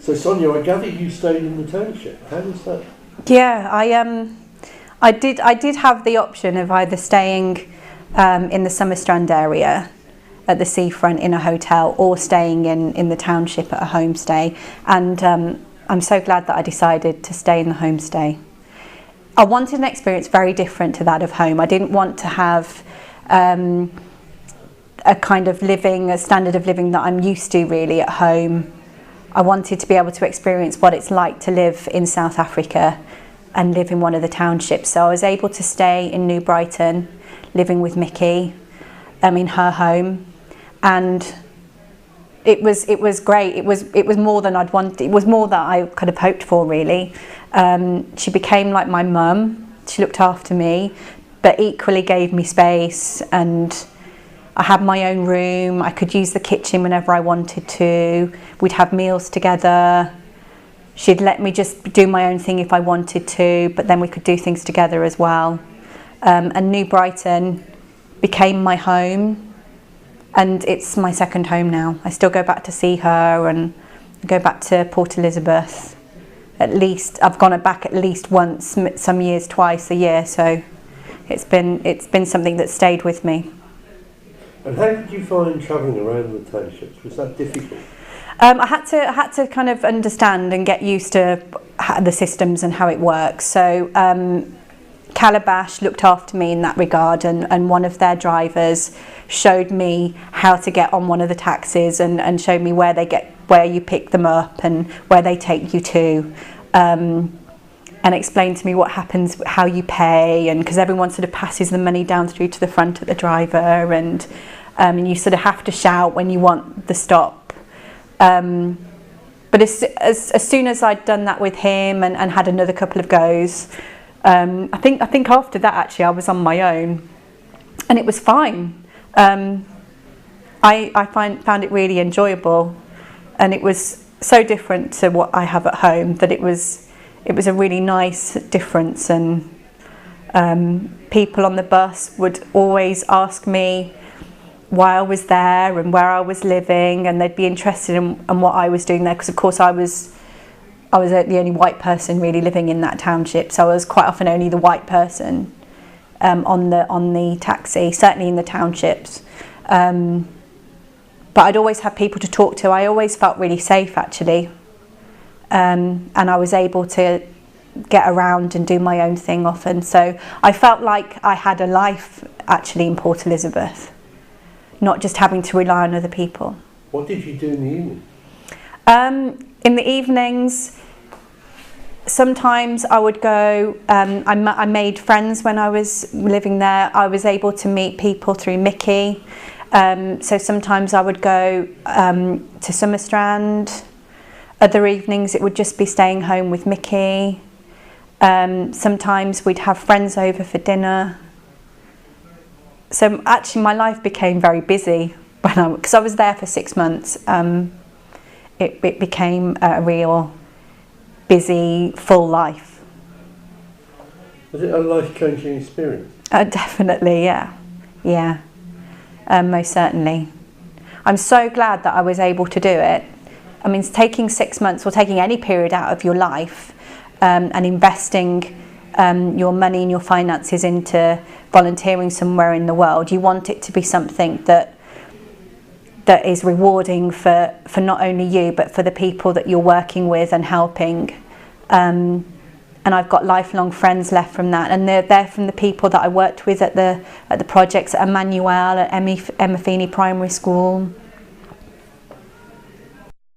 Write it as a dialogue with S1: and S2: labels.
S1: So Sonia, I gather you stayed in the township. How was that?
S2: Yeah, I did have the option of either staying in the Summerstrand area at the seafront in a hotel or staying in the township at a homestay, and I'm so glad that I decided to stay in the homestay. I wanted an experience very different to that of home. I didn't want to have a kind of living, a standard of living that I'm used to really at home. I wanted to be able to experience what it's like to live in South Africa and live in one of the townships. So I was able to stay in New Brighton, living with Mickie, in her home, and it was great. It was more than I'd wanted. It was more that I could have hoped for, really. She became like my mum. She looked after me, but equally gave me space, and I had my own room. I could use the kitchen whenever I wanted to. We'd have meals together. She'd let me just do my own thing if I wanted to, but then we could do things together as well. And New Brighton became my home, and it's my second home now. I still go back to see her and go back to Port Elizabeth. At least I've gone back at least once, some years twice a year. So it's been something that stayed with me.
S1: And how did you find travelling around the townships? Was that difficult?
S2: I had to kind of understand and get used to the systems and how it works. So Calabash looked after me in that regard, and one of their drivers showed me how to get on one of the taxis and showed me where you pick them up and where they take you to. And explained to me what happens, how you pay, and because everyone sort of passes the money down through to the front at the driver, and you sort of have to shout when you want the stop. But as soon as I'd done that with him and had another couple of goes, I think after that actually I was on my own, and it was fine. I found it really enjoyable, and it was so different to what I have at home that it was a really nice difference. And people on the bus would always ask me why I was there and where I was living, and they'd be interested in what I was doing there, because of course I was the only white person really living in that township, so I was quite often only the white person on the taxi, certainly in the townships. But I'd always have people to talk to. I always felt really safe actually. And I was able to get around and do my own thing often. So I felt like I had a life actually in Port Elizabeth, not just having to rely on other people.
S1: What did you do in the evening?
S2: In the evenings, sometimes I would go, I made friends when I was living there. I was able to meet people through Mickie. So sometimes I would go to Summerstrand. Other evenings it would just be staying home with Mickie. Sometimes we'd have friends over for dinner. So actually my life became very busy because I was there for 6 months. It became a real busy, full life.
S1: Was it a life-changing experience?
S2: Definitely, yeah. Most certainly. I'm so glad that I was able to do it. I mean, taking 6 months or taking any period out of your life and investing your money and your finances into volunteering somewhere in the world, you want it to be something that is rewarding for not only you but for the people that you're working with and helping. And I've got lifelong friends left from that, and they're from the people that I worked with at the projects at Emmanuel, at Emma Feeney Primary School.